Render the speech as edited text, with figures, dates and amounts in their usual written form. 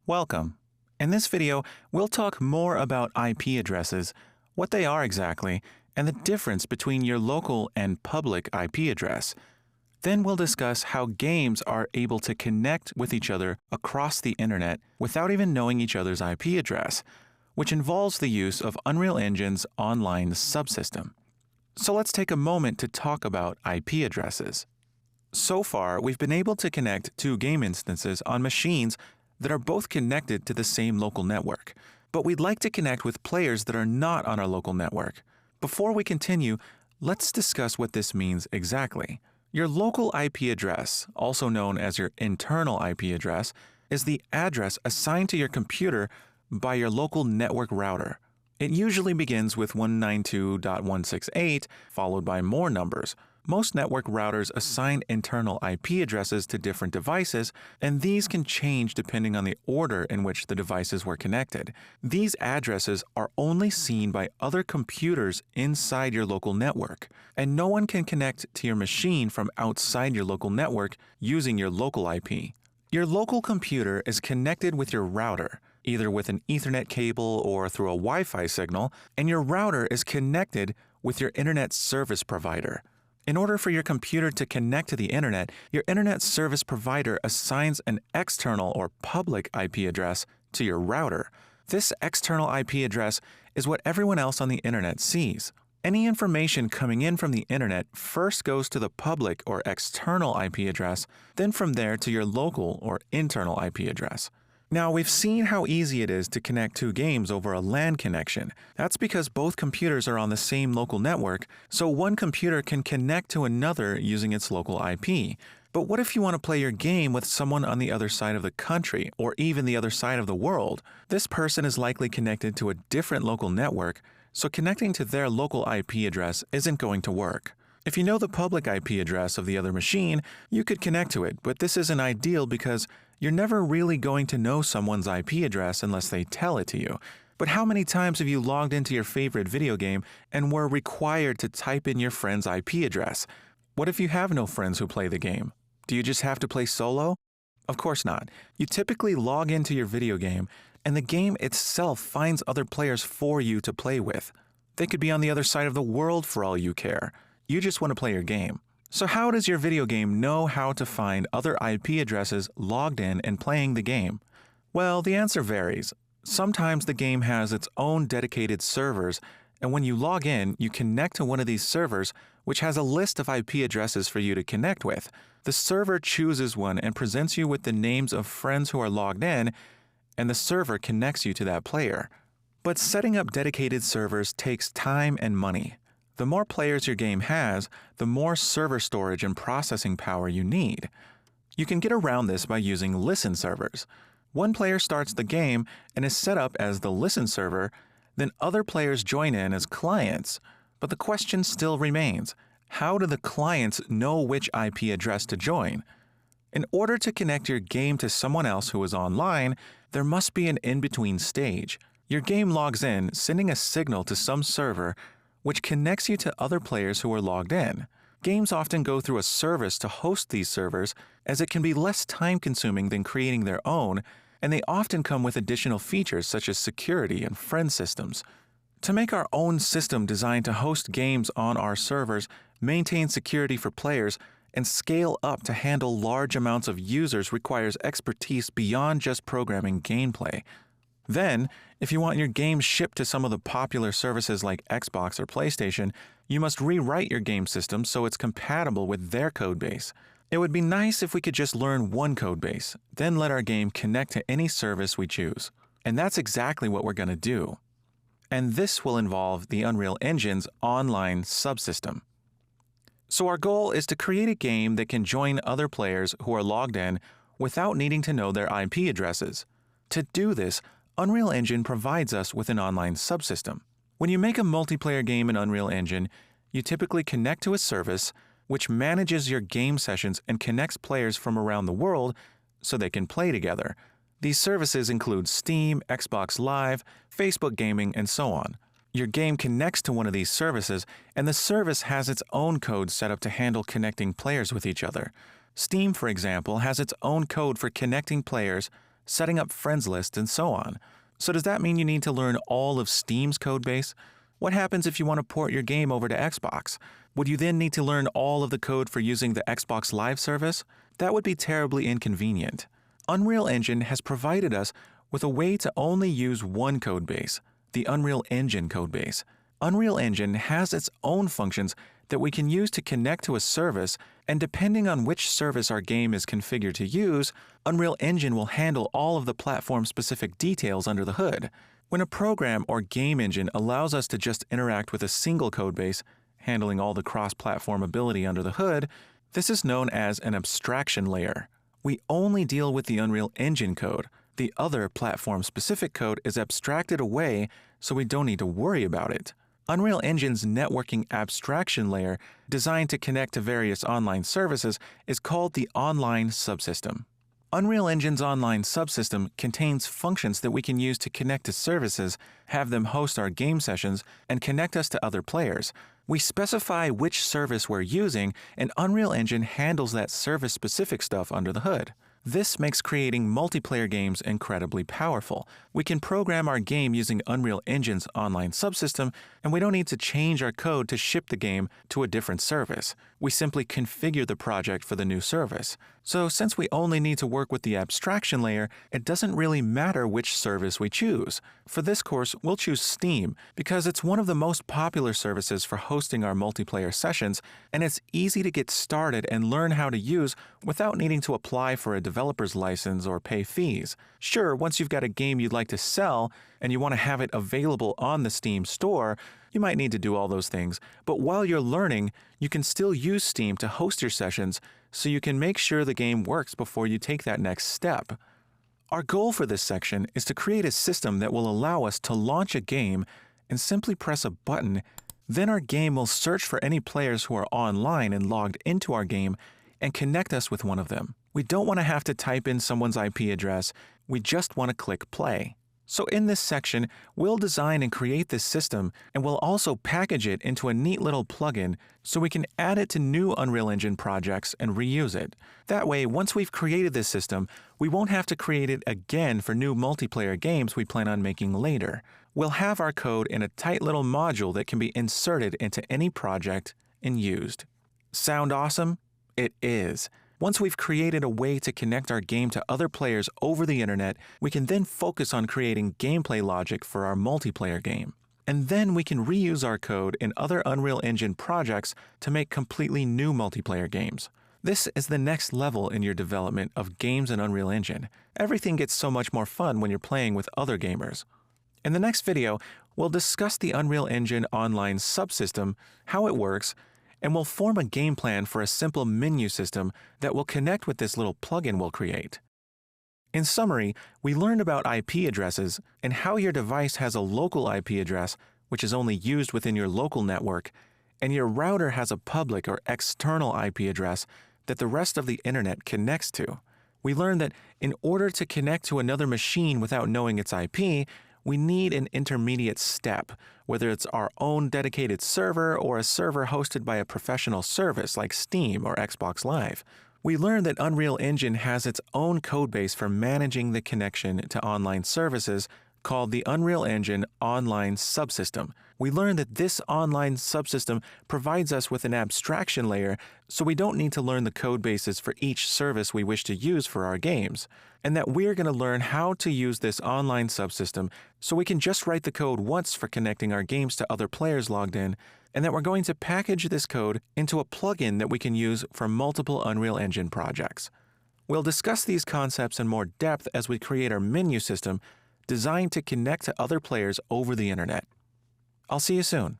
Welcome. In this video, we'll talk more about IP addresses, what they are exactly, and the difference between your local and public IP address. Then we'll discuss how games are able to connect with each other across the internet without even knowing each other's IP address, which involves the use of Unreal Engine's Online Subsystem. So let's take a moment to talk about IP addresses. So far, we've been able to connect two game instances on machines that are both connected to the same local network, but we'd like to connect with players that are not on our local network. Before we continue, let's discuss what this means exactly. Your local IP address, also known as your internal IP address, is the address assigned to your computer by your local network router. It usually begins with 192.168, followed by more numbers. Most network routers assign internal IP addresses to different devices, and these can change depending on the order in which the devices were connected. These addresses are only seen by other computers inside your local network, and no one can connect to your machine from outside your local network using your local IP. Your local computer is connected with your router, either with an Ethernet cable or through a Wi-Fi signal, and your router is connected with your internet service provider. In order for your computer to connect to the internet, your internet service provider assigns an external or public IP address to your router. This external IP address is what everyone else on the internet sees. Any information coming in from the internet first goes to the public or external IP address, then from there to your local or internal IP address. Now, we've seen how easy it is to connect two games over a LAN connection. That's because both computers are on the same local network, so one computer can connect to another using its local IP. But what if you want to play your game with someone on the other side of the country, or even the other side of the world? This person is likely connected to a different local network, so connecting to their local IP address isn't going to work. If you know the public IP address of the other machine, you could connect to it, but this isn't ideal because you're never really going to know someone's IP address unless they tell it to you. But how many times have you logged into your favorite video game and were required to type in your friend's IP address? What if you have no friends who play the game? Do you just have to play solo? Of course not. You typically log into your video game, and the game itself finds other players for you to play with. They could be on the other side of the world for all you care. You just want to play your game. So how does your video game know how to find other IP addresses logged in and playing the game? Well, the answer varies. Sometimes the game has its own dedicated servers, and when you log in, you connect to one of these servers, which has a list of IP addresses for you to connect with. The server chooses one and presents you with the names of friends who are logged in, and the server connects you to that player. But setting up dedicated servers takes time and money. The more players your game has, the more server storage and processing power you need. You can get around this by using listen servers. One player starts the game and is set up as the listen server, then other players join in as clients. But the question still remains, how do the clients know which IP address to join? In order to connect your game to someone else who is online, there must be an in-between stage. Your game logs in, sending a signal to some server which connects you to other players who are logged in. Games often go through a service to host these servers, as it can be less time-consuming than creating their own, and they often come with additional features such as security and friend systems. To make our own system designed to host games on our servers, maintain security for players, and scale up to handle large amounts of users requires expertise beyond just programming gameplay. Then, if you want your game shipped to some of the popular services like Xbox or PlayStation, you must rewrite your game system so it's compatible with their codebase. It would be nice if we could just learn one codebase, then let our game connect to any service we choose. And that's exactly what we're going to do. And this will involve the Unreal Engine's Online Subsystem. So our goal is to create a game that can join other players who are logged in without needing to know their IP addresses. To do this, Unreal Engine provides us with an online subsystem. When you make a multiplayer game in Unreal Engine, you typically connect to a service which manages your game sessions and connects players from around the world so they can play together. These services include Steam, Xbox Live, Facebook Gaming, and so on. Your game connects to one of these services, and the service has its own code set up to handle connecting players with each other. Steam, for example, has its own code for connecting players setting up friends lists, and so on. So does that mean you need to learn all of Steam's codebase? What happens if you want to port your game over to Xbox? Would you then need to learn all of the code for using the Xbox Live service? That would be terribly inconvenient. Unreal Engine has provided us with a way to only use one codebase, the Unreal Engine codebase. Unreal Engine has its own functions that we can use to connect to a service, and depending on which service our game is configured to use, Unreal Engine will handle all of the platform-specific details under the hood. When a program or game engine allows us to just interact with a single codebase, handling all the cross-platform ability under the hood, this is known as an abstraction layer. We only deal with the Unreal Engine code. The other platform-specific code is abstracted away, so we don't need to worry about it. Unreal Engine's networking abstraction layer, designed to connect to various online services, is called the Online Subsystem. Unreal Engine's Online Subsystem contains functions that we can use to connect to services, have them host our game sessions, and connect us to other players. We specify which service we're using, and Unreal Engine handles that service-specific stuff under the hood. This makes creating multiplayer games incredibly powerful. We can program our game using Unreal Engine's Online Subsystem, and we don't need to change our code to ship the game to a different service. We simply configure the project for the new service. So since we only need to work with the abstraction layer, it doesn't really matter which service we choose. For this course, we'll choose Steam because it's one of the most popular services for hosting our multiplayer sessions, and it's easy to get started and learn how to use without needing to apply for a developer's license or pay fees. Sure, once you've got a game you'd like to sell and you want to have it available on the Steam store, you might need to do all those things, but while you're learning, you can still use Steam to host your sessions so you can make sure the game works before you take that next step. Our goal for this section is to create a system that will allow us to launch a game and simply press a button. Then our game will search for any players who are online and logged into our game and connect us with one of them. We don't want to have to type in someone's IP address, we just want to click play. So in this section, we'll design and create this system, and we'll also package it into a neat little plugin so we can add it to new Unreal Engine projects and reuse it. That way, once we've created this system, we won't have to create it again for new multiplayer games we plan on making later. We'll have our code in a tight little module that can be inserted into any project and used. Sound awesome? It is. Once we've created a way to connect our game to other players over the internet, we can then focus on creating gameplay logic for our multiplayer game. And then we can reuse our code in other Unreal Engine projects to make completely new multiplayer games. This is the next level in your development of games in Unreal Engine. Everything gets so much more fun when you're playing with other gamers. In the next video, we'll discuss the Unreal Engine Online Subsystem, how it works, and we'll form a game plan for a simple menu system that will connect with this little plugin we'll create. In summary, we learned about IP addresses and how your device has a local IP address, which is only used within your local network, and your router has a public or external IP address that the rest of the internet connects to. We learned that in order to connect to another machine without knowing its IP, we need an intermediate step, whether it's our own dedicated server or a server hosted by a professional service like Steam or Xbox Live. We learned that Unreal Engine has its own codebase for managing the connection to online services called the Unreal Engine Online Subsystem. We learned that this online subsystem provides us with an abstraction layer, so we don't need to learn the code bases for each service we wish to use for our games, and that we're going to learn how to use this online subsystem so we can just write the code once for connecting our games to other players logged in, and that we're going to package this code into a plugin that we can use for multiple Unreal Engine projects. We'll discuss these concepts in more depth as we create our menu system designed to connect to other players over the internet. I'll see you soon.